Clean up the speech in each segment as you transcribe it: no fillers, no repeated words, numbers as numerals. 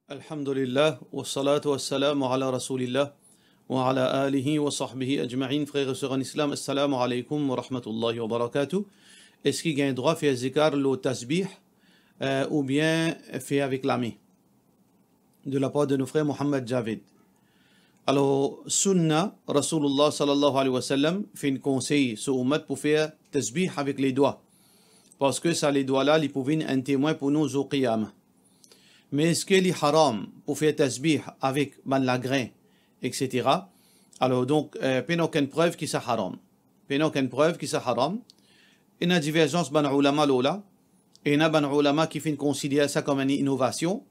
Alhamdulillah, wa salatu wa salam ala rasulillah, wa ala alihi wa sahbihi ajma'in, frères et sœurs en islam, assalamu alaikum wa rahmatullahi wa barakatuh. Est-ce qu'il y a un droit de faire zikar le tasbih ou bien fait avec la main? De la part de nos frères Mohammed Javid. Alors, Sunna, Rasulullah sallallahu alayhi wa sallam, fait un conseil sur Ummat pour faire tasbih avec les doigts. Parce que ça, les doigts-là, ils pouvaient être un témoin pour nous au qiyamah. Mais est-ce qu'il est haram pour faire tasbih avec la grain, etc. Alors donc, il n'y a aucune preuve qui c'est haram. Il n'y a aucune preuve qui c'est haram. Il y a une divergence dans les ulama lola. Et il y a des ulama qui font considérer ça comme une innovation.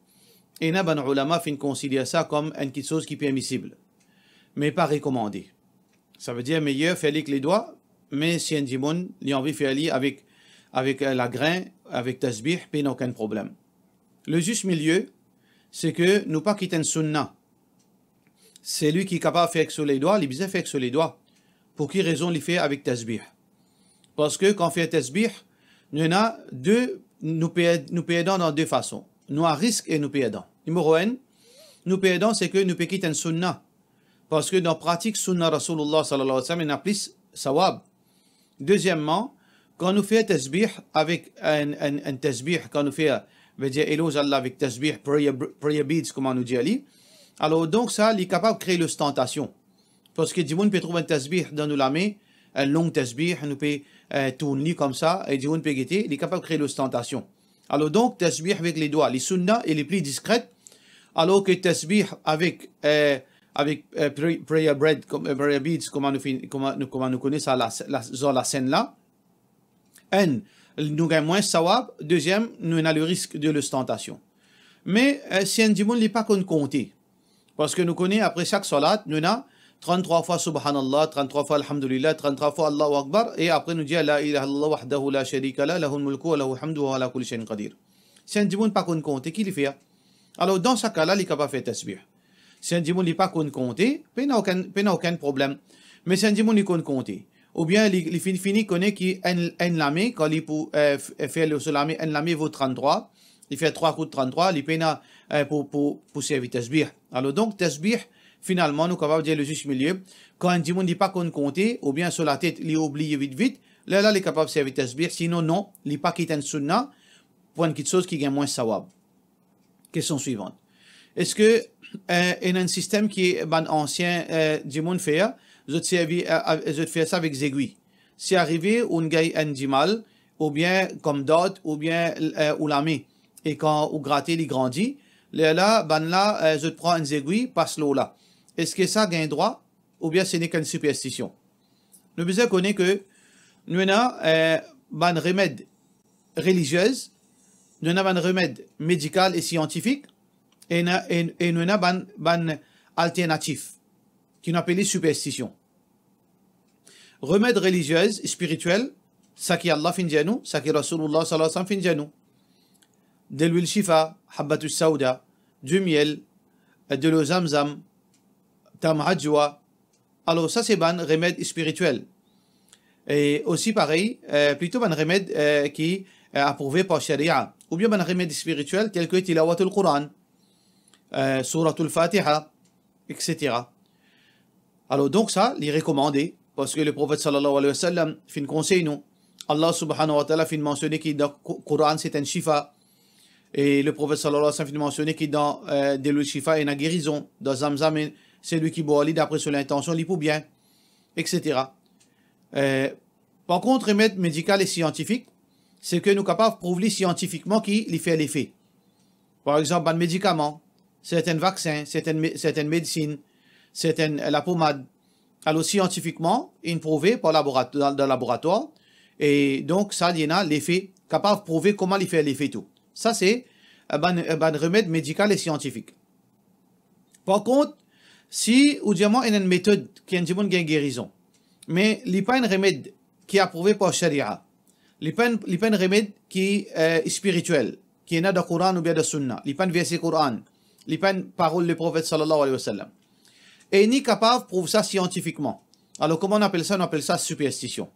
Et il y a des ulama qui font considérer ça comme une chose qui est permissible. Mais pas recommandé. Ça veut dire meilleur faire avec les doigts, mais si un dimon, il a envie de faire avec la grain, avec tasbih, il n'y a aucun problème. Le juste milieu, c'est que nous pas quitter un sunnah. C'est lui qui est capable de faire sur les doigts, il besoin faire sur les doigts. Pour quelle raison il fait avec tasbih? Parce que quand on fait tasbih, nous avons nous perdons dans deux façons. Nous avons risque et nous perdons. Numéro 1, nous perdons, c'est que nous pouvons quitter un sunnah. Parce que dans la pratique sunnah Rasulullah sallallahu alayhi wa sallam, il y a plus sawab. Deuxièmement, quand nous faisons tasbih avec un tasbih, quand nous faisons veut dire éloge Allah avec tasbih, prayer beads, comme on nous dit Ali. Alors donc ça, il est capable de créer l'ostentation. Parce que du monde peut trouver un tasbih dans la main, un long tasbih, nous peut tourner comme ça, et du monde peut guetter, il est capable de créer l'ostentation. Alors donc, tasbih avec les doigts, les sunnah, il est plus discrète, alors que tasbih avec prayer beads, comme nous connaissons la scène là, nous gagnons moins sawab. Deuxième, nous avons le risque de l'ostentation. Mais si un dimanche n'est pas compté, parce que nous connaissons après chaque salat, nous avons 33 fois subhanallah, 33 fois alhamdulillah, 33 fois Allahu akbar, et après nous disons la ilaha illallah wahdahu la sharika la, lahul mulku wa lahul hamdu wa ala kulli shay'in qadir. Si un dimanche n'est pas compté, qui le fait? Alors dans ce cas-là, il est capable de faire tasbih. Si un dimanche n'est pas compté, il n'y a aucun problème. Mais si un dimanche est compté, ou bien il finit connaît qui un lame quand il fait le lame, un lame vaut 33, il fait 3 coups de 33, il peine pour servir tasbih. Alors donc tasbih, finalement nous capable de dire le juste milieu, quand un dimanche n'est pas compté, ou bien sur la tête il oublie vite, là il est capable de servir tasbih, sinon non, il n'est pas quitté un sunnah pour une chose qui gagne moins sawab. Question suivante. Est-ce que il y a un système qui est ancien dimanche fait? Je fais ça avec des aiguilles. Si arrivé, on gagne un dimal, ou bien comme d'autres, ou bien ou la main. Et quand on gratte, il grandit. Là, je prends une aiguille, passe l'eau là. Est-ce que ça gagne droit, ou bien ce n'est qu'une superstition? Nous besoin connaître que nous avons un remède religieux, nous avons un remède médical et scientifique, et nous avons un alternatif qui nous appelle superstition. Remède religieuse, spirituel, ça qui Allah fin nous, ça qui Rasulullah sallallahu alayhi wa sallam fin nous. De l'huile shifa, habbatus sauda, du miel, de l'eau zamzam, tam ajwa. Alors ça c'est un remède spirituel. Et aussi pareil, plutôt un remède qui est approuvé par Sharia. Ou bien un remède spirituel tel que tilawatul Quran, suratul Fatiha, etc. Alors donc ça, il est recommandé, parce que le prophète sallallahu alayhi wa sallam fait un conseil nous. Allah subhanahu wa ta'ala fait mentionner que dans le Coran c'est un shifa. Et le prophète sallallahu alayhi wa sallam fait mentionner que dans de l'huile shifa il y a une guérison. Dans Zamzam, c'est lui qui boit d'après son intention, il peut bien, etc. Par contre, remède médical et scientifique, c'est que nous sommes capables de prouver scientifiquement qu'il fait l'effet. Par exemple, un médicament, certains vaccins, certaines médecines, c'est la pommade. Alors scientifiquement, il est prouvé par dans le laboratoire. Et donc, ça, il y a l'effet, capable de prouver comment il fait l'effet tout. Ça, c'est un remède médical et scientifique. Par contre, si, ou dire moi, il y a une méthode qui a une guérison, mais il n'y a pas un remède qui est approuvé par Sharia. Il n'y a pas un remède qui est spirituel, qui est dans le Coran ou bien dans le Sunnah. Il n'y a pas un verset Coran. Il n'y a pas une parole du prophète sallallahu alayhi wa sallam. Et ni capable de prouver ça scientifiquement. Alors comment on appelle ça? On appelle ça superstition.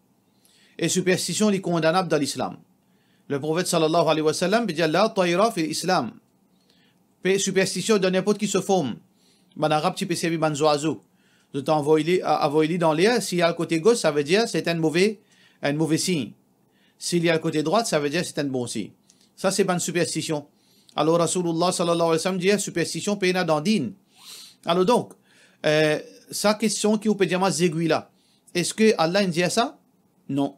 Et superstition est condamnable dans l'islam. Le prophète sallallahu alayhi wa sallam dit la tayra fi l'islam. superstition de n'importe qui se forme. En arabe, tu peux servir ban oiseau. Je t'envoie dans l'air. S'il y a le côté gauche, ça veut dire c'est un mauvais signe. S'il y a le côté droit, ça veut dire c'est un bon signe. Ça, c'est ban superstition. Alors, Rasulullah sallallahu alayhi wa sallam dit superstition pena dans din. Alors donc, sa question qui vous peut dire moi aiguilles là. Est-ce que Allah dit ça? Non.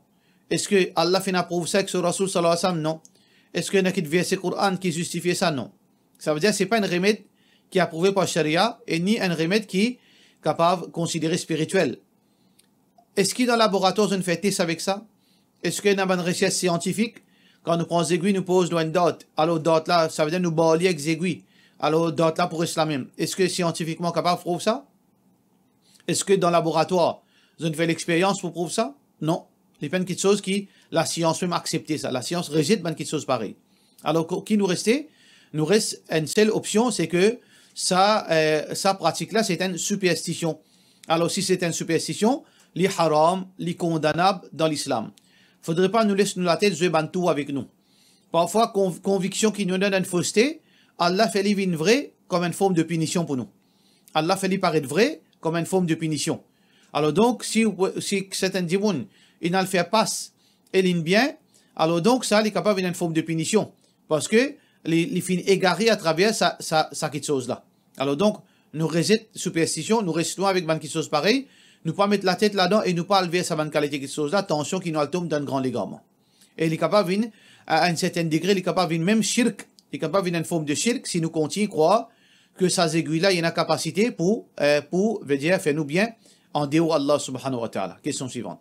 Est-ce que Allah fait approuve ça avec ce Rasul sallallahu alayhi wa sallam? Non. Est-ce qu'il y a un verset Coran qui justifie ça? Non. Ça veut dire que ce n'est pas un remède qui est approuvé par Sharia et ni un remède qui est capable de considérer spirituel. Est-ce qu'il dans le laboratoire on fait test avec ça? Est-ce qu'il y a une recherche scientifique? Quand nous prenons des aiguilles, nous posons une dot. Alors dot là, ça veut dire nous balayer avec des aiguilles. Alors dot là pour islam. Est-ce que scientifiquement capable de prouver ça? Est-ce que dans le laboratoire, on fait l'expérience pour prouver ça? Non. Il y a quelque chose qui, la science même accepter ça. La science rejette quelque chose pareil. Alors, qui nous restait? Nous reste une seule option, c'est que ça pratique-là, c'est une superstition. Alors, si c'est une superstition, les haram, les condamnables dans l'islam. Il ne faudrait pas nous laisser la tête jouer bantou avec nous. Parfois, conviction qui nous donne une fausseté, Allah fait les vignes vraies comme une forme de punition pour nous. Allah fait les paraître vrai comme une forme de punition. Alors donc, si certains démons, il ne le fait pas et il bien, alors donc ça, il est capable d'une forme de punition. Parce que les fins égarés à travers ça quelque chose là. Alors donc, nous rejetons superstition, nous restons avec quelque chose pareil, nous pas mettre la tête là-dedans et nous pas lever sa bonne qualité quelque chose là, attention qui nous tombe d'un grand légarement. Et il est capable à un certain degré, il est capable même shirk, il est capable d'une forme de shirk si nous continuons à croire que ces aiguilles-là, il y a une capacité pour veut dire, faire nous bien en dehors Allah subhanahu wa ta'ala. Question suivante.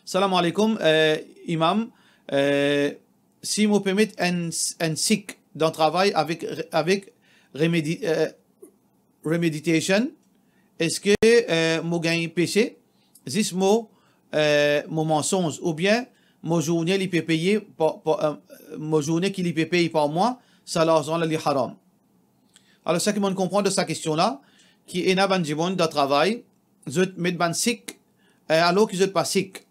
Salam alaikum, imam. Si vous permettez un sikh dans le travail avec remeditation, est-ce que mon gain péché, c'est mon mensonge, ou bien mon journée qui peut payer mon journée qui peut payer par mois, ça l'argent là li haram. Alors ça qui m'on comprend de cette question-là, qui est un jibon de travail, vous mettez ban sikh alors que vous n'êtes pas sikh.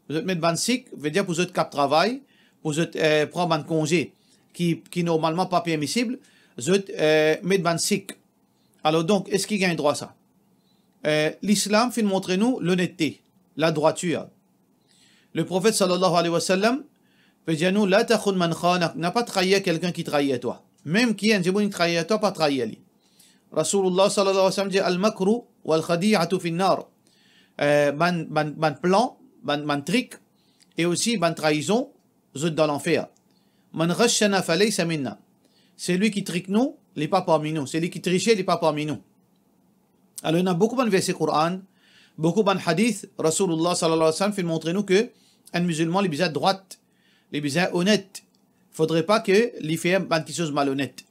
Vous mettez ban sikh, veut dire que vous êtes cap travail, vous êtes prendre un congé qui normalement pas permissible, vous mettez ban sikh. Alors donc, est-ce qu'il gagne droit à ça? L'islam fait montrer nous l'honnêteté, la droiture. Le prophète sallallahu alayhi wa sallam fait dire nous, la takhun man khanak, n'a pas trahi quelqu'un qui trahit à toi. Même qui est un jibon qui trahit à toi, pas trahi à lui. Rasulullah sallallahu alayhi wa sallam dit al-makru wal-khadi'atu fi nar. Ban plan, ban trick, et aussi ban trahison, vous êtes dans l'enfer. Man ghashana falaysa minna. C'est lui qui trique nous, il n'est pas parmi nous. C'est lui qui triche, il n'est pas parmi nous. Alors il y a beaucoup de versets Coran, beaucoup de hadiths, Rasulullah sallallahu alayhi wa sallam fait montrer nous que un musulman, il est bien droite, il est bien honnête. Il ne faudrait pas que les fasse quelque chose malhonnête.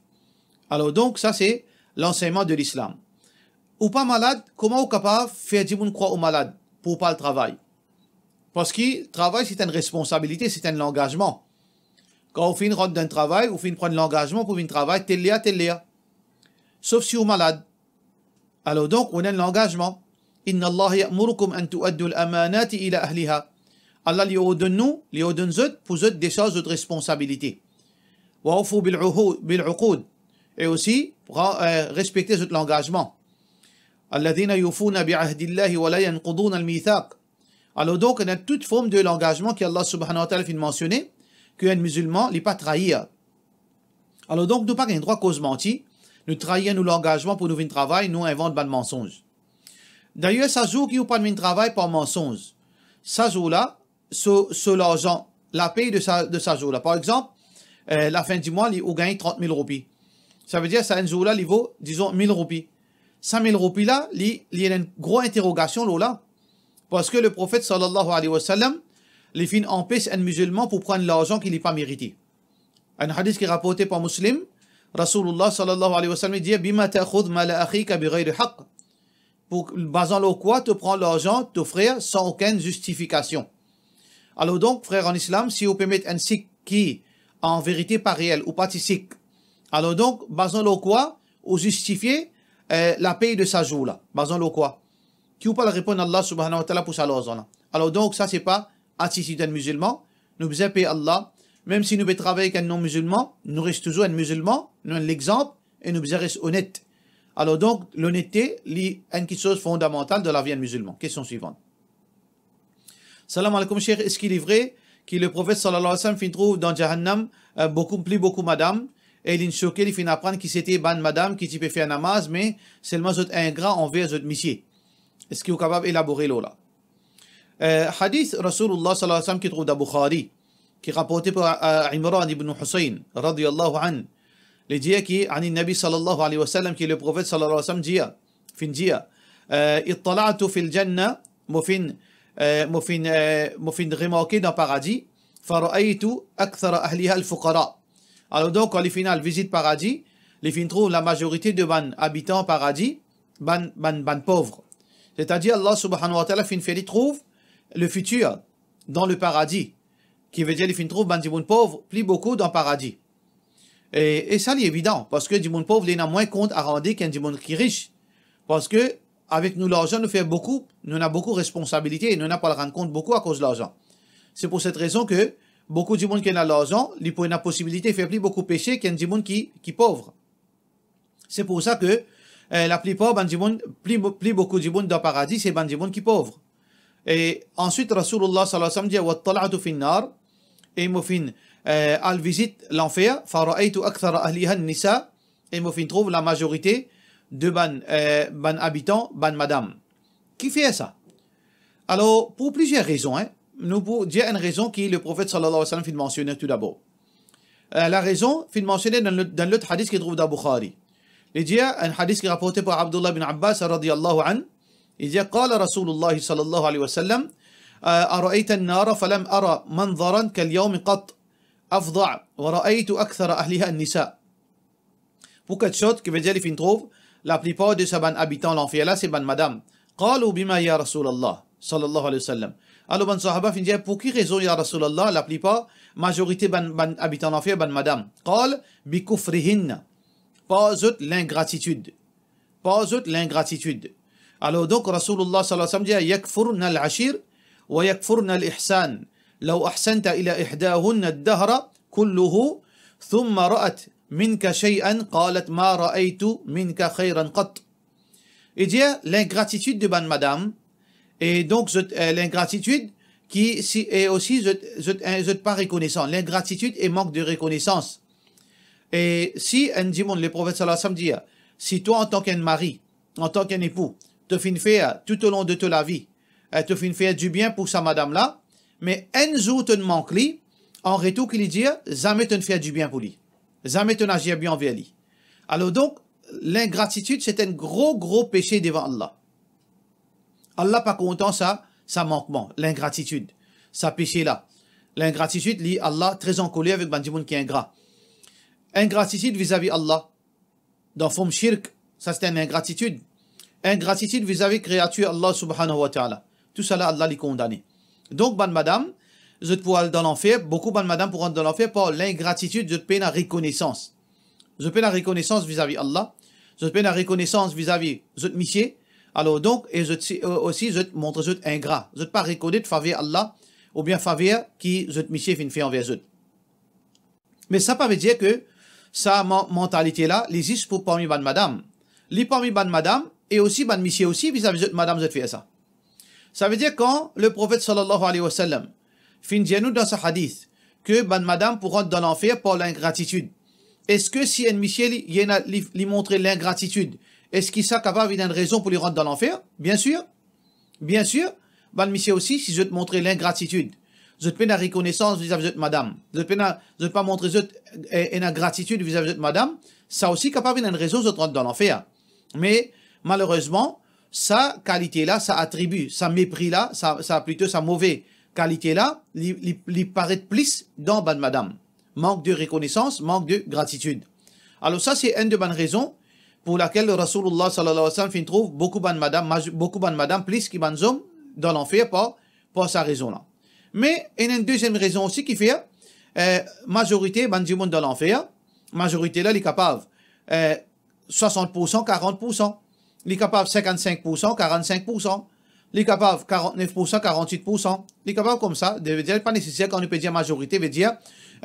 Alors donc, ça c'est l'enseignement de l'islam. Ou pas malade, comment on est capable de faire du monde croire au malade pour pas le travail? Parce que le travail, c'est une responsabilité, c'est un engagement. Quand on finit de rentrer d'un travail, on finit de prendre l'engagement pour un travail, tel léa. Sauf si on est malade. Alors donc, on a l'engagement. Inna Allah ya'murukum an tu'addu al-amanati ila ahliha. Allah lui ordonne nous, lui ordonne pour des choses de responsabilité. Wa awfu bil-uqud. Et aussi, respecter l'engagement. Alladhina yufuna bi'ahdillahi wa la yanquduna al-mithaq. Alors donc, on a toute forme de l'engagement qu'Allah subhanahu wa ta'ala fait mentionner, qu'un musulman n'est pas trahir. Alors donc, nous pas un droit cause menti, nous trahissons l'engagement pour nous faire un travail, nous inventons des mensonges. D'ailleurs, ça joue qui ou pas de travail par mensonge. Ça joue là, sur l'argent, la paye de ça joue là. Par exemple, la fin du mois, il gagne 30 000 roupies. Ça veut dire que ça un jour là, il vaut, disons, 1000 roupies. 5 000 roupies là, il y a une grosse interrogation là. Parce que le prophète sallallahu alayhi wa sallam, les fins empêchent un musulman pour prendre l'argent qu'il n'a pas mérité. Un hadith qui est rapporté par Muslim, Rasulullah sallallahu alayhi wa sallam dit Bima ta'khudh mala akhika bighayri haqq. Pour basant le quoi te prends l'argent, t'offrir sans aucune justification. Alors donc, frère en islam, si vous permettez un sikh qui en vérité pas réel ou pas sikh, alors donc, basant le quoi, ou justifier la paye de sa jour là. Basant le quoi. Qui ou pas le répondre à Allah subhanahu wa ta'ala pour sa l'argent là. Alors donc, ça c'est pas attitude d'un musulman. Nous devons payer Allah même si nous pouvons travailler avec un non-musulman, nous restons toujours un musulman, nous avons l'exemple, et nous restons honnêtes. Alors donc, l'honnêteté est une chose fondamentale de la vie d'un musulman. Question suivante. Salam alaikum, cheikh. Est-ce qu'il est vrai que le prophète sallallahu alayhi wa sallam fin trouve dans Jahannam beaucoup madame, et il est choqué, il fin apprendre qu'il c'était ban madame qui peut faire namaz, mais seulement zot ingrat envers zot monsieur. Est-ce qu'il est capable d'élaborer là? Hadith Rasulullah sallallahu alayhi wa sallam qui trouve dans Bukhari, qui est rapporté par Imran ibn Hussein, radiyallahu anhu. Il dit que عن النبي صلى الله عليه وسلم que le prophète صلى الله عليه وسلم dit fin dit اطلعت في الجنة مفين remarqué dans paradis فرأيت أكثر أهلها الفقراء. Alors donc quand les final visite paradis, les fin trouve la majorité de ban habitants paradis ban pauvres. C'est-à-dire Allah subhanahu wa ta'ala fin fait trouve le futur dans le paradis, qui veut dire les fin trouve ban di moun pauvres plus beaucoup dans paradis. Et ça, c'est évident, parce que du monde pauvre, il a moins compte à rendre qu'un du monde qui est riche. Parce que, avec nous, l'argent nous fait beaucoup, nous avons beaucoup de responsabilités et nous n'avons pas le rendre compte beaucoup à cause de l'argent. C'est pour cette raison que beaucoup du monde qui a l'argent, il peut la possibilité de faire plus beaucoup péché qu'un du monde qui est pauvre. C'est pour ça que la plupart, plus beaucoup du monde dans le paradis, c'est du monde qui est pauvre. Et ensuite, Rasulullah sallallahu alayhi wa sallam dit, وَالطَّلَعْتُ فِي النَّارِ et mofin al visite l'enfer, fara'aytu akthara ahliha an-nisa, et mofin trouve la majorité de ban habitants, ban madame. Qui fait ça? Alors, pour plusieurs raisons, nous pouvons dire une raison qui le prophète sallallahu alayhi wa sallam fait mentionner tout d'abord. La raison fait mentionner dans l'autre hadith qui trouve dans Bukhari. Il dit un hadith qui est rapporté par Abdullah bin Abbas radiyallahu anhu. Il dit قال رسول الله صلى الله عليه وسلم أرأيت النار فلم أرى منظرا كاليوم قط أفظع ورأيت أكثر أهلها النساء. Pour quelque chose qui veut dire qu'il trouve la plupart de ces habitants l'enfer là c'est ban madame. قالوا بما يا رسول الله صلى الله عليه وسلم. Alors ban sahaba fin dire pour qui raison ya Rasulallah la plupart majorité ban habitants l'enfer ban madame. قال بكفرهن. Pas l'ingratitude. Pas l'ingratitude. Alors donc Rasulullah sallallahu alayhi wa sallam dit yakfurna al-ashir wa yakfurna al-ihsan. لو أحسنت إلى إحداهن الدهر كله ثم رأت منك شيئا قالت ما رأيت منك خيرا قط. Il dit l'ingratitude de ban madame et donc l'ingratitude qui est aussi pas reconnaissant. L'ingratitude et manque de reconnaissance. Et si un dimanche le prophète sallallahu alayhi wa sallam dit si toi en tant qu'un mari, en tant qu'un époux, te fin faire tout au long de toute la vie, te fin faire du bien pour sa madame là, mais un jour te manque lui, en retour qu'il dit jamais te faire du bien pour lui, jamais te agir bien envers lui. Alors donc l'ingratitude c'est un gros péché devant Allah. Allah pas content ça manquement, l'ingratitude, ça péché là. L'ingratitude li Allah très en colère avec bandimoun qui est ingrat. Ingratitude vis-à-vis Allah dans forme shirk, ça c'est une ingratitude. Ingratitude vis-à-vis créature Allah subhanahu wa ta'ala. Tout ça là Allah les condamné. Donc ban madame, je te pour aller dans l'enfer, beaucoup ban madame pour rentrer dans l'enfer par l'ingratitude, je te paie la reconnaissance. Je te paie la reconnaissance vis-à-vis Allah, je te paie la reconnaissance vis-à-vis je te missier. Alors donc et aussi je te montre je te ingrat, je te pas reconnaître faveur Allah ou bien faveur qui je te missier fin fait envers eux. Mais ça pas veut dire que sa mentalité là, les existe pour parmi ban madame. Les parmi ban madame et aussi ban missier aussi vis-à-vis de madame je te fais ça. Ça veut dire quand le prophète sallallahu alayhi wa sallam fin nous dans ce hadith que ban madame pour rentrer dans l'enfer par l'ingratitude. Est-ce que si un missier lui montrer l'ingratitude, est-ce qu'il est capable d'une raison pour lui rentrer dans l'enfer? Bien sûr. Bien sûr. Ban missier aussi si je te montrer l'ingratitude. Je te fais la reconnaissance vis-à-vis de madame. Je te pas montrer une ingratitude vis-à-vis de madame. Ça aussi capable d'une raison de rentrer dans l'enfer. Mais malheureusement, sa qualité-là, sa attribut, sa mépris-là, ça plutôt sa mauvaise qualité-là, il paraît plus dans ban madame. Manque de reconnaissance, manque de gratitude. Alors ça, c'est une de bonnes raisons pour laquelle le Rasulullah sallallahu alayhi wa sallam trouve beaucoup ban madame, plus qui ban hommes dans l'enfer pour sa raison-là. Mais il y a une deuxième raison aussi qui fait majorité ban du monde dans l'enfer, majorité là, il est capable 60%, 40%. Il est capable 55%, 45%. Il est capable 49%, 48%. Il est capable comme ça. Ça veut dire pas nécessaire quand on peut dire majorité, veut dire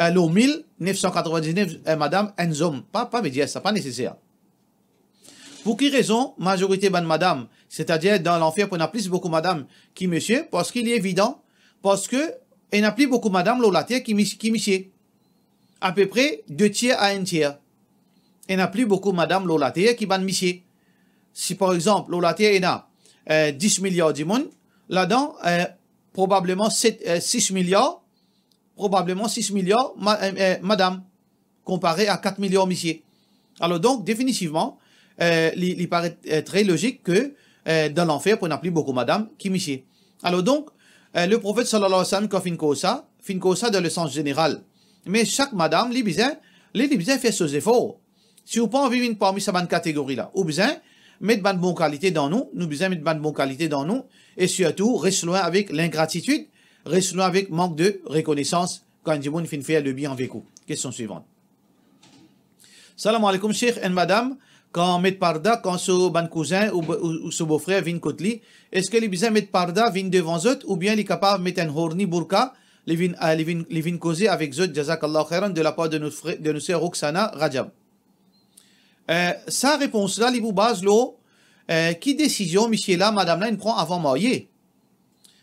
le 1999, madame, un homme. Pas médias, ça pas nécessaire. Pour quelle raison, majorité de madame, c'est-à-dire dans l'enfer, on a plus beaucoup madame qui monsieur, parce qu'il est évident, parce que il n'y a plus beaucoup madame la terre qui monsieur. À peu près 2 tiers à 1 tiers. Il n'y a plus beaucoup madame la terre qui ban monsieur. Si par exemple, la terre il y a 10 milliards de monde, là-dedans, probablement 6 milliards, madame, comparé à 4 milliards monsieur. Alors donc, définitivement, il paraît très logique que dans l'enfer, on n'a plus beaucoup madame qui monsieur. Alors donc, le prophète sallallahu alayhi wa sallam, quand fin ça dans le sens général. Mais chaque madame, les besoins fait ses efforts. Si vous pas envie parmi cette catégorie là, ou besoin mettre de bonne qualité dans nous besoin mettre de bonne qualité dans nous, et surtout, reste loin avec l'ingratitude, reste loin avec manque de reconnaissance quand du monde fin faire le bien avec vous. Question suivante. Salam alaikum, cheikh et madame. Quand met parda, quand ce ban cousin ou ce beau-frère vient côté, est-ce que les besoins mettre parda viennent devant eux, ou bien les capables mettre un horni burqa, les viennent causer avec eux, jazakallah khairan, de la part de notre sœur Roxana Rajab. Sa réponse là, il vous base l'eau, qui décision, monsieur là, madame là, il prend avant marier.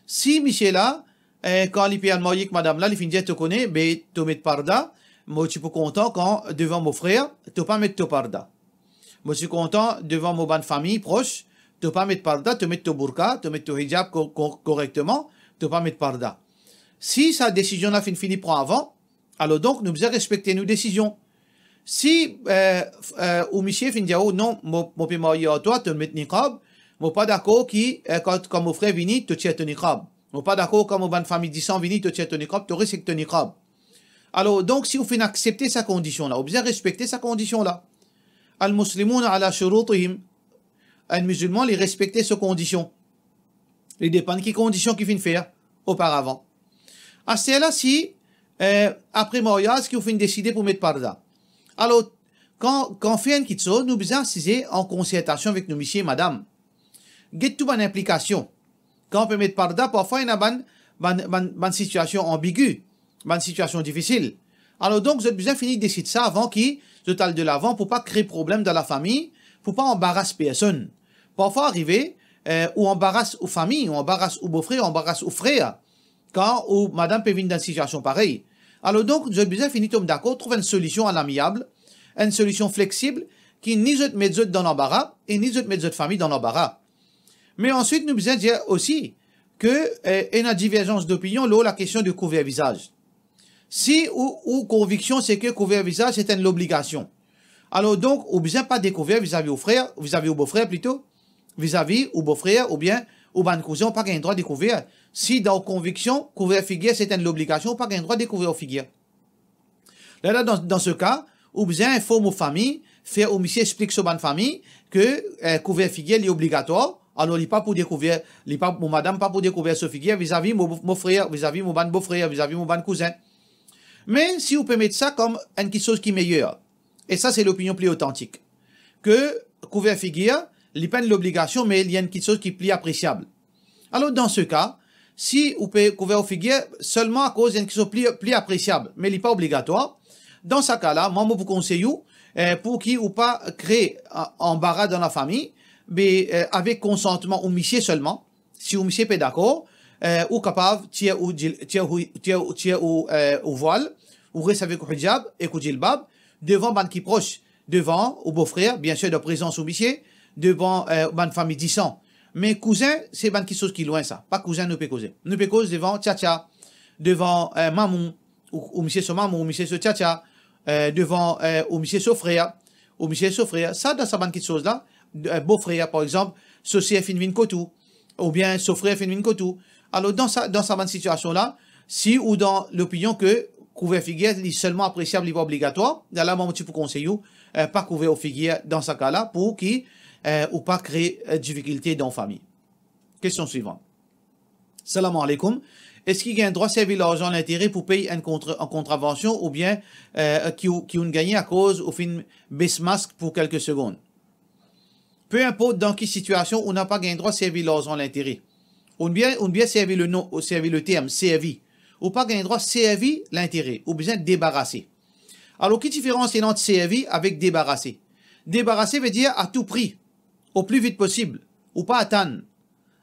Si monsieur là, quand il peut marier que madame là, il finit te connaît, ben, tu mets parda, moi, je suis content quand, devant mon frère, tu pas mettre parda. Moi, je suis content devant mon bonne famille proche, tu pas mettre parda, tu mets ton burqa, tu mets ton hijab correctement, tu pas mettre parda. Si sa décision là finit prend avant, alors donc nous devons respecter nos décisions. Si ou monsieur finit dire oh non, mon peut marier à toi, tu mets niqab, moi pas d'accord qui quand mon frère vient, tu tiens ton niqab. Moi pas d'accord quand mon bonne famille dit sans venir, tu tiens ton niqab, tu respectes ton niqab. Alors donc si vous finissez accepter sa condition là, vous devez respecter sa condition là. Al-Muslimoun ala shurutihim. Un musulman, il respectait ces conditions. Il dépend de quelles conditions qu'il vient faire auparavant. À ce là, si, après mariage, qu'il faut décider pour mettre parda. Alors, quand on fait un kitso, nous devons assister en concertation avec nos messieurs et madame. Get tout bonne implication. Quand on peut mettre parda, parfois, il y a une situation ambiguë, une situation difficile. Alors donc, vous avez besoin de finir de décider ça avant qu'il total de l'avant pour pas créer problème dans la famille, pour pas embarrasser personne. Parfois arriver ou embarrasse aux familles, ou embarrasse aux beaux-frères, ou embarrasse aux frères, quand ou madame peut venir dans une situation pareille. Alors donc, vous avez besoin de finir d'accord, trouver une solution à l'amiable, une solution flexible qui ni vous met dans l'embarras et ni vous met votre famille dans l'embarras. Mais ensuite, nous besoin de dire aussi que il y a une divergence d'opinion là la question du couvert visage. Si ou conviction c'est que couvert visage c'est une obligation. Alors donc, ou besoin pas découvrir vis-à-vis aux frères, vis-à-vis aux beaux-frères plutôt, vis-à-vis aux beaux-frères ou bien aux ban cousins, pas un droit de découvrir. Si dans conviction, couvert figure c'est une obligation, pas un droit de découvrir aux figures. Là dans ce cas, ou besoin informer aux familles, faire au monsieur explique sur ban famille que couvert figure est obligatoire. Alors, il n'est pas pour découvrir, il pas pour madame, pas pour découvrir ce figure vis-à-vis mon frère, vis-à-vis mon ban beau-frère, vis-à-vis mon ban cousin. Mais si vous pouvez mettre ça comme quelque chose qui est meilleur, et ça c'est l'opinion plus authentique, que couvert figure, il n'y a pas l'obligation, mais il y a quelque chose qui est plus appréciable. Alors dans ce cas, si vous pouvez couvert figure seulement à cause d'une chose plus appréciable, mais il n'est pas obligatoire, dans ce cas-là, moi vous conseille pour qui ou pas créer embarras dans la famille, mais avec consentement ou monsieur seulement, si vous monsieur pas d'accord, ou capable tirer au voile ou reste avec le hijab et le jilbab devant ban qui proche devant au beau-frère bien sûr de présence au monsieur devant ban famille disant mais cousin c'est ban qui chose qui loin ça pas cousin nous peut causer devant tcha devant maman ou monsieur son maman ou monsieur son tcha devant au monsieur son frère ça dans sa ban qui chose là beau-frère par exemple socié fin vin kotou ou bien son frère fin vin kotou. Alors, dans sa bonne situation-là, si ou dans l'opinion que couvert figure est seulement appréciable, il est obligatoire, dans la moment tu peux conseiller, pas couvert aux figures dans ce cas-là, pour qui, ou pas créer difficulté dans la famille. Question suivante. Salam alaikum. Est-ce qu'il y a un droit de servir l'argent à l'intérêt pour payer en contravention ou bien qui ont gagné à cause au fin baisse masque pour quelques secondes? Peu importe dans quelle situation, on n'a pas gagné droit de servir l'argent à l'intérêt. On bien servi le nom, servi le terme servi. ou pas gain droit servir l'intérêt, ou besoin de débarrasser. Alors, qui différence entre servir avec débarrasser? Débarrasser veut dire à tout prix, au plus vite possible, ou pas attendre.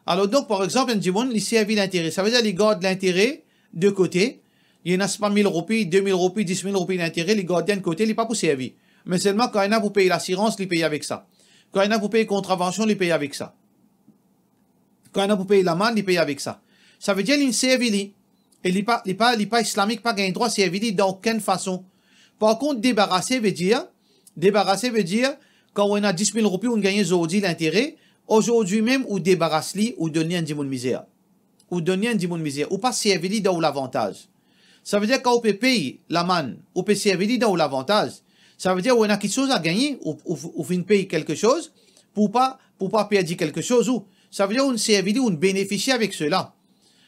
Alors donc, par exemple, un djimoun, il servit l'intérêt. Ça veut dire qu'il garde l'intérêt de côté. Il y en a pas 1000 roupies, 2000 roupies, 10 000 roupies d'intérêt, il garde d'un côté, il n'est pas pour servir. Mais seulement quand il y en a pour payer l'assurance, il paye avec ça. Quand il y en a pour payer contravention, il paye avec ça. Quand il y en a pour payer l'amende, il paye avec ça. Ça veut dire qu'il servit. Et il n'est pas islamique, pas gain droit servir d'aucune façon. Par contre, débarrasser veut dire, quand on a 10 000 roupies, on gagne aujourd'hui l'intérêt, aujourd'hui même, ou débarrasse-li, ou donne un dimoun misère. Ou donne un dimoun misère. Ou pas servir dans l'avantage. Ça veut dire quand on peut payer l'amende, on peut servir dans l'avantage. Ça veut dire qu'on a quelque chose à gagner, ou fin payer quelque chose, pour pas perdre quelque chose, ou ça veut dire qu'on servir, on bénéficie avec cela.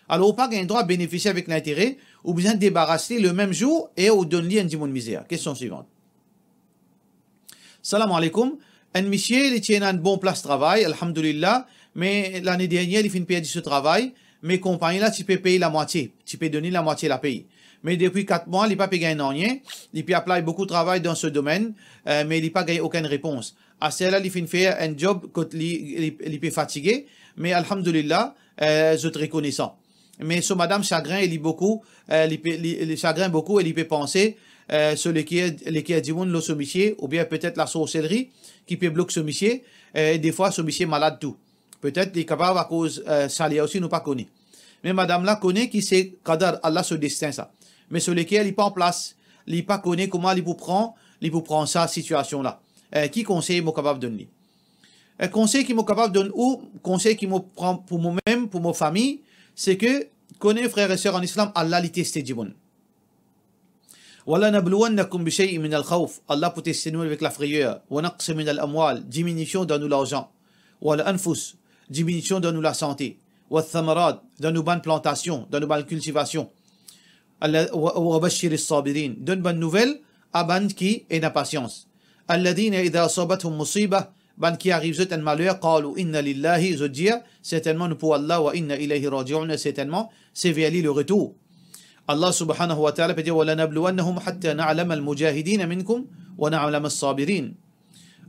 Alors, on n'a pas un droit à bénéficier avec l'intérêt, ou besoin de débarrasser le même jour et on donne-lui un dimoun misère. Question suivante. Salam alaikum. Un monsieur, il tient une bonne place de travail, alhamdulillah, mais l'année dernière, il fait une période de ce travail, mais compagnie là, tu peux payer la moitié. Tu peux donner la moitié la paye. Mais depuis 4 mois, il n'a pas payé rien. Il peut appliquer beaucoup de travail dans ce domaine, mais il n'a pas gagné aucune réponse. À cela, il fait faire un job quand il peut fatigué, mais alhamdulillah, je suis reconnaissant. Mais ce madame chagrin, il chagrin beaucoup, il peut penser sur les qui a dit le sommicier, ou bien peut-être la sorcellerie qui peut bloquer ce monsieur, et des fois ce monsieur malade tout. Peut-être il est capable à cause ça aussi nous pas connaît. Mais madame là connaît qui c'est qadar Allah ce destin ça. Mais sur lesquels il pas en place, il pas connaît comment il pour prendre sa situation là. Qui conseille moi capable de donner? Conseil qui m'est capable de donner ou conseil qui me prend pour moi-même, pour ma famille, c'est que connaît frères et sœurs en islam, Allah les teste du bon. Wala nabluwannakum bi shay'in min al-khawf. Allah peut tester nous avec la frayeur. Wa naqs min al-amwal, diminution dans nous l'argent. Wala anfus, diminution dans nous la santé. Wa thamarat, dans nos bonnes plantations, dans nos bonnes cultivations. Wa bashir as-sabirin, donne bonne nouvelle à ban qui est la patience. Alladhina idha asabathum musibah, ban qui arrive un malheur, qalu inna lillahi, je dire certainement nous pour Allah wa inna ilayhi raji'un, certainement c'est vers lui le retour. Allah subhanahu wa ta'ala peut dire وَلَنَبْلُوَنَّهُمْ حَتَّى نَعْلَمَ الْمُجَاهِدِينَ مِنْكُمْ وَنَعْلَمَ الصَّابِرِينَ.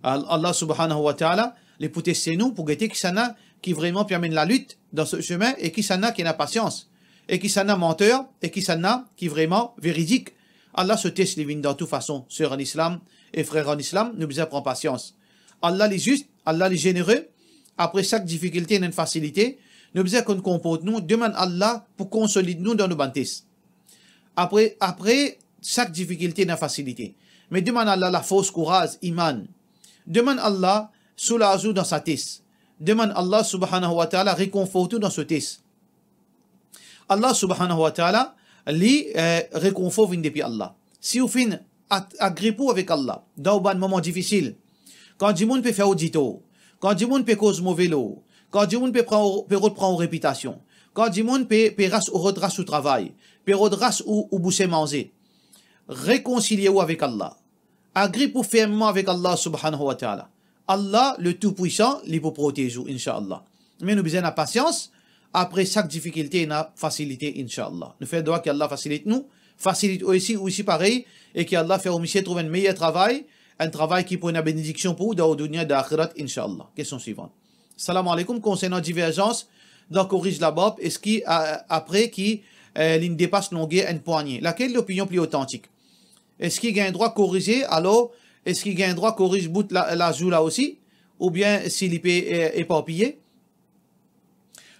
Allah subhanahu wa ta'ala les pour tester nous pour guetter qui s'en a qui vraiment permet la lutte dans ce chemin et qui s'en a qui n'a patience et qui s'en a menteur et qui s'en a qui vraiment véridique. Allah se teste les vignes dans toute façon, sœurs en islam et frères en islam, nous besoin prendre patience. Allah les juste, Allah les généreux, après chaque difficulté et une facilité, nous besoin qu'on comporte nous, demande Allah pour consolider nous dans nos bantis. Après chaque difficulté et une facilité. Mais demande Allah la force, courage, iman. Demande Allah soulage dans sa test. Demande Allah subhanahu wa ta'ala réconforte dans ce test. Allah subhanahu wa ta'ala li réconfort vient depuis Allah. Si vous finissez agrippé avec Allah dans un moment difficile, quand du monde peut faire audito, quand du monde peut cause mauvais lot, quand du monde peut reprendre réputation, quand du monde peut redresser au travail, peut redresser ou boucher manger, réconciliez-vous avec Allah. Agrippez fermement avec Allah subhanahu wa ta'ala. Allah, le Tout-Puissant, il peut protéger, Inch'Allah. Mais nous besoin de patience. Après chaque difficulté, il y a facilité, Inch'Allah. Nous faisons droit qu'Allah facilite nous, facilite aussi pareil, et qu'Allah fait au monsieur trouver un meilleur travail, un travail qui pour une bénédiction pour vous dans le dunya d'akhirat, Inch'Allah. Question suivante. Salam alaikum, concernant divergence, donc corrige la barbe, est-ce qui, après, qui dépasse longueur une poignée? Laquelle est l'opinion plus authentique? Est-ce qu'il y a un droit corriger, alors, est-ce qu'il y a un droit corriger bout la joue là aussi? Ou bien s'il est éparpillé?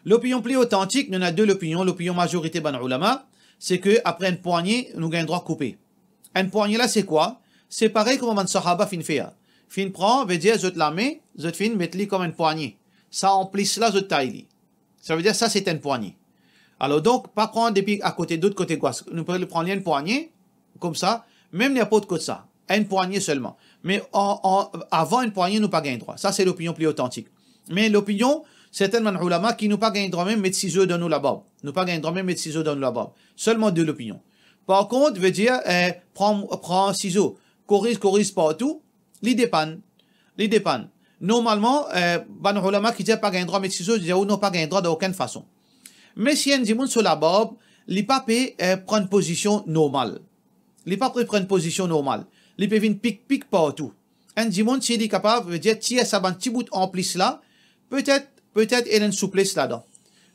L'opinion plus authentique, nous avons deux opinions. L'opinion majorité ban ulama, c'est que après une poignée, nous avons un droit coupé. Une poignée là, c'est quoi? C'est pareil comme un sahaba fin fait. Fin prend, veut dire, je te la mets, je te fin mettre comme une poignée. Ça emplit là, je te taille. Ça veut dire, ça c'est une poignée. Alors donc, pas prendre depuis à côté d'autre côté quoi. Nous pouvons prendre une poignée, comme ça, même n'importe quoi de ça. Une poignée seulement. Mais avant une poignée, nous pas gain droit. Ça, c'est l'opinion plus authentique. Mais l'opinion, certainement ulama qui nous pas gain droit même mettre ciseaux dans nous là-bas. Nous pas gain droit même mettre ciseaux dans nous là-bas. Seulement de l'opinion. Par contre, veut dire, prends ciseaux, corrige partout, les dépanne. Normalement, ban ulama qui dit pas gain droit mettre ciseaux, dit ou non pas gain droit d'aucune façon. Mais si un dimoun sur la barbe, les papes prennent position normale. Les papes prennent position normale. Les peuvent pic partout. Un dimanche, s'il est capable de dire, tiens, ça va un petit bout en plus là, peut-être, il y a une souplesse là-dedans.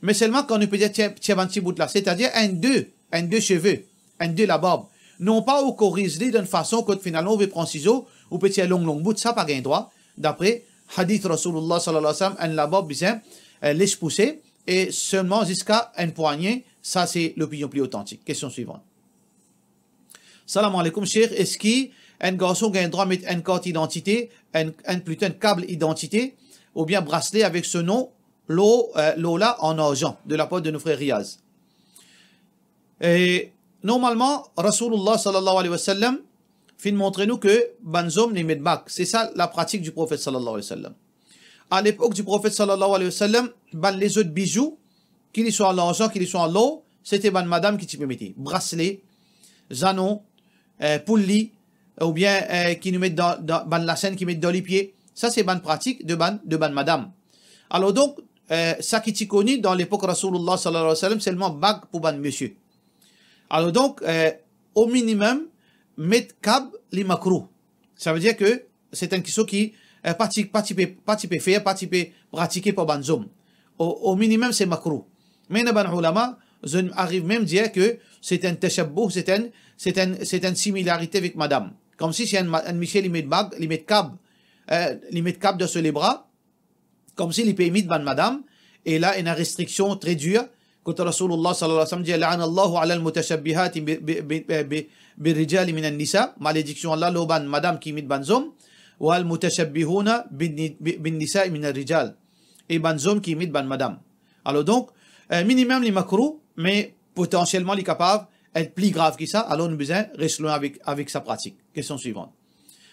Mais seulement quand on peut dire, tiens, un petit bout là, c'est-à-dire un deux cheveux, un deux la barbe. Non pas au corriger d'une façon que finalement on veut prendre ciseaux, ou petit long bout, ça pas gain droit. D'après, hadith Rasulullah sallallahu alayhi wa sallam, un la barbe, bien, laisse pousser, et seulement jusqu'à un poignet, ça c'est l'opinion plus authentique. Question suivante. Salam alaikum, cheikh, est-ce qu'un garçon a un droit de mettre une carte d'identité, plutôt un câble identité, ou bien bracelet avec ce nom, Lola en argent, de la part de nos frères Riaz. Et normalement, Rasulullah sallallahu alayhi wa sallam fait montrer nous que banzom les met bac. C'est ça la pratique du prophète sallallahu alayhi wa sallam. À l'époque du prophète sallallahu alayhi wa sallam, les autres bijoux, qu'ils soient en argent, qu'ils soient en l'eau, c'était madame qui t'y permettait. Bracelet, zanon, pouli, ou bien qui nous mettent dans la scène, qui mettent dans les pieds. Ça, c'est ban pratique de ban madame. Alors donc, ça qui t'y connu dans l'époque Rasulullah sallallahu alayhi wa sallam, c'est seulement bague pour ban monsieur. Alors donc, au minimum, mettre cab les macros. Ça veut dire que c'est une question qui pas type faire, pas type pratiquer pour ban homme. Au minimum, c'est macro. Mais les ulama, je arrive même à dire que c'est un tashabbouh, c'est une similarité avec madame. Comme si c'est un Michel, il met bague, il met cab dans les bras, comme s'il est permis de ban madame, et là, il y a une restriction très dure. Quand Rasulullah sallallahu alayhi wa sallam dit La'anallahu ala al-mutashabbihati bi-rijali min an-nisa, malédiction Allah, l'oban madame qui mit banzom, wa al-mutashabbihuna bin-nisa min al-rijal, et banzom qui mit ban madame. Alors donc, minimum les macros, mais potentiellement les capables être plus grave que ça, alors nous besoin rester loin avec sa pratique. Question suivante.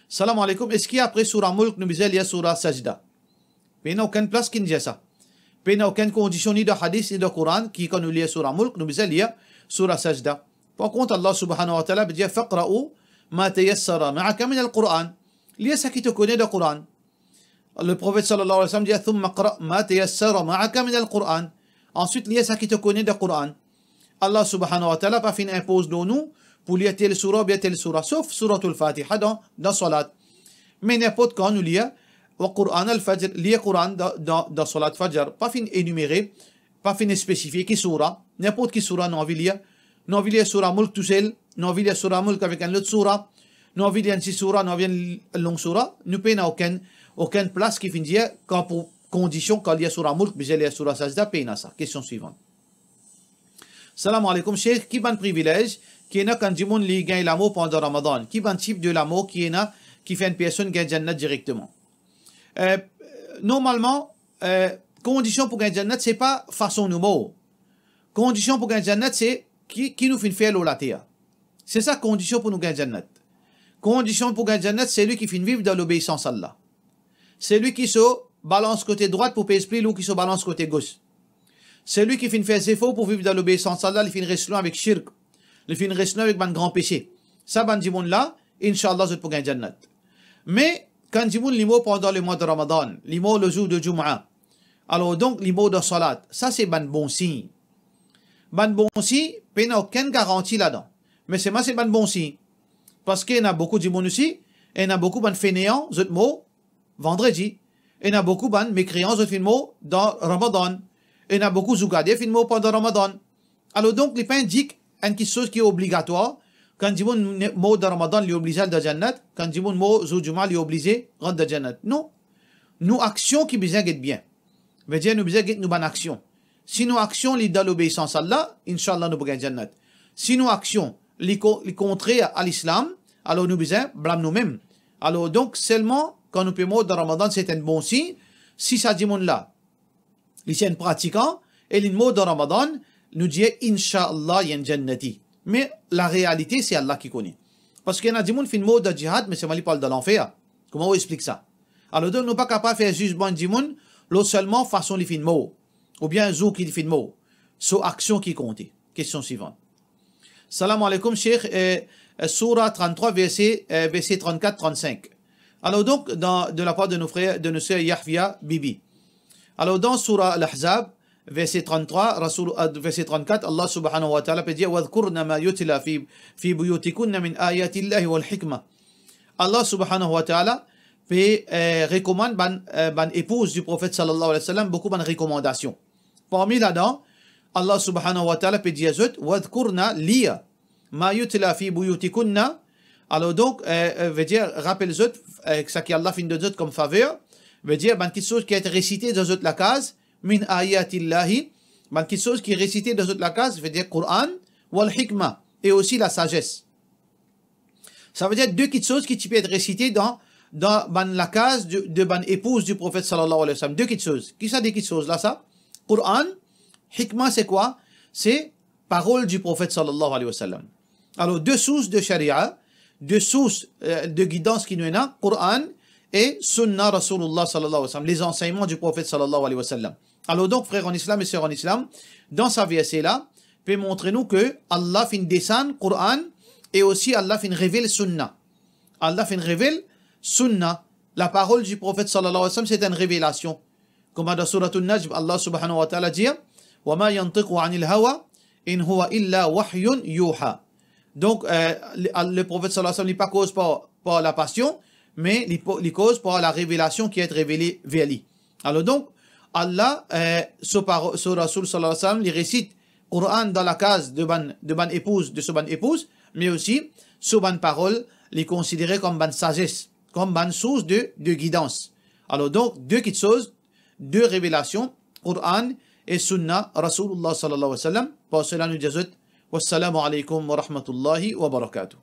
Salam alaikum. Est-ce qu'après Surah Mulk, nous besoin lire Surah Sajda? Mais il n'y a aucune place qui ne dit ça. Il n'y a aucune condition ni de hadith ni de Coran qui, quand nous lisons Surah Mulk, nous besoin lire Surah Sajda. Par contre, Allah subhanahu wa ta'ala dit Faqra'u ma tayassara ma'aka min al-Quran. Lis ce qui te connaît de Coran. Le prophète sallallahu alayhi wa sallam dit Thumma qra' ma tayassara ma'aka min al-Quran. Ensuite, lis ce qui te connaît de Coran. Allah subhanahu wa ta'ala pas fin impose de nous pour lire telle surah ou bien telle surah, sauf surah al-Fatiha dans salat. Mais n'importe quand nous lire au Coran al-Fajr, lire Coran dans salat Fajr, pas fin énumérer, pas fin spécifier qui surah, n'importe qui surah nous envie lire surah Mulk tout seul, nous envie lire surah Mulk avec un autre surah, nous envie lire une surah, nous envie une longue surah, nous payons aucune place qui finit dire quand pour condition quand lire surah Mulk, mais lire surah Sajda, payons ça. Question suivante. Salam alaikum, cheikh, qui ban privilège, qui est là quand Jimoun li gagne l'amour pendant Ramadan, qui ban type de l'amour qui est là, qui fait une personne gagne Jannat directement. Normalement, condition pour gagner Jannat, c'est pas façon numéro. Condition pour gagner Jannat, c'est qui nous fait faire l'olatea. C'est ça condition pour nous gagner Jannat. Condition pour gagner Jannat, c'est lui qui fait vivre dans l'obéissance à Allah. C'est lui qui se balance côté droite pour payer esprit, ou qui se balance côté gauche. C'est lui qui fait faire ses efforts pour vivre dans l'obéissance à Allah, il fait rester loin avec shirk, il fait rester loin avec un grand péché. Ça, ban dimoun là, Inch'Allah, je peux gagner Jannat. Mais, quand dimoun l'imo pendant le mois de Ramadan, l'imo le jour de Jum'a, alors donc l'imo de Salat, ça c'est ban bon signe. Ban bon signe, il n'y a aucune garantie là-dedans. Mais c'est ban bon signe. Parce qu'il y a beaucoup de dimoun aussi, et il y a beaucoup de fainéants, zot mot, vendredi, et il y a beaucoup de mécréants, zot mot, dans Ramadan. Et il y a beaucoup de zougadé finalement pendant Ramadan. Alors donc, les pains indiquent une chose qui est obligatoire. Quand dit le mot de Ramadan, il est obligé de Jannat. Quand dit le mot Zoujuma, il est obligé de rentrer de Jannat. Non. Nous, actions qui besoin d'être bien. Veut dire, nous besoin d'être une bonne action. Si nos actions, les dans l'obéissance à Allah, Inch'Allah, nous pouvons Jannat. Si nos actions, les contraires à l'islam, alors nous besoin blâme nous-mêmes. Alors donc, seulement, quand nous pouvons de Ramadan, c'est un bon signe. Si ça dit là, les siens pratiquants, et les mots de Ramadan nous disent Inch'Allah, il y a une jannati. Mais la réalité, c'est Allah qui connaît. Parce qu'il y en a des gens qui font le mot de djihad, mais c'est moi qui parle de l'enfer. Comment on explique ça? Alors, donc, nous ne sommes pas capables de faire jugement des gens, l'autre seulement façon les fins mots. Ou bien zou qui les fin mots. C'est action qui compte. Question suivante. Salam alaikum, cheikh. Surah 33, verset 34-35. Alors, donc, de la part de nos frères, de nos sœurs Yahya Bibi. Alors, dans Surah Al-Ahzab, verset 33, verset 34, Allah subhanahu wa ta'ala peut dire وَذْكُرْنَ مَا يُتْلَى فِي بُيُوتِكُنَّ مِنْ آيَاتِ اللَّهِ وَالْحِكْمَةِ. Allah subhanahu wa ta'ala recommande ban épouse du prophète sallallahu alayhi wa sallam beaucoup de recommandations. Parmi là-dedans, Allah subhanahu wa ta'ala peut dire وَذْكُرْنَ لِيَ مَا يُتْلَى فِي بُيُوتِكُنَّ. Alors donc, veut dire, rappelle-vous, ça qui Allah fin de zot comme faveur, veut dire, quelque chose qui est récité dans la case, min ayatillahi, quelque chose qui est récité dans la case, veut dire Coran, wal hikmah, et aussi la sagesse. Ça veut dire deux petites choses qui peuvent être récitées dans la case de épouse du prophète sallallahu alayhi wa sallam. Deux petites choses. Qui ça des petites choses là, ça? Coran, hikmah, c'est quoi? C'est parole du prophète sallallahu alayhi wa sallam. Alors, deux sources de sharia, deux sources de guidance qui nous est là, Coran et Sunna Rasulullah sallallahu alayhi wa sallam, les enseignements du prophète sallallahu alayhi wa sallam. Alors donc, frères en islam et sœurs en islam, dans sa verset-là, peut montrer nous que Allah fin descend Coran et aussi Allah fin révèle Sunna. Allah fin révèle Sunna. La parole du prophète sallallahu alayhi wa sallam, c'est une révélation. Comme dans Surah An-Najm, Allah subhanahu wa ta'ala dit وَمَا يَنْطِقُ عَنِ الْهَوَى إِنْ هُوَ إِلَّا وَحْيٌ يُوحَى. Donc, le prophète sallallahu alayhi wa sallam n'est pas cause par la passion, mais il cause par la révélation qui est révélée vers lui. Alors donc, Allah, sur Rasul sallallahu alayhi wa sallam, il récite Coran dans la case de ban épouse, de ce ban épouse, mais aussi, sur ban parole, il est considéré comme ban sagesse, comme ban source de guidance. Alors donc, deux petites choses, deux révélations, Coran et Sunna, Rasulullah sallallahu alayhi wa sallam. Pour cela, nous disons, wassalamu alaikum wa rahmatullahi wa barakatuh.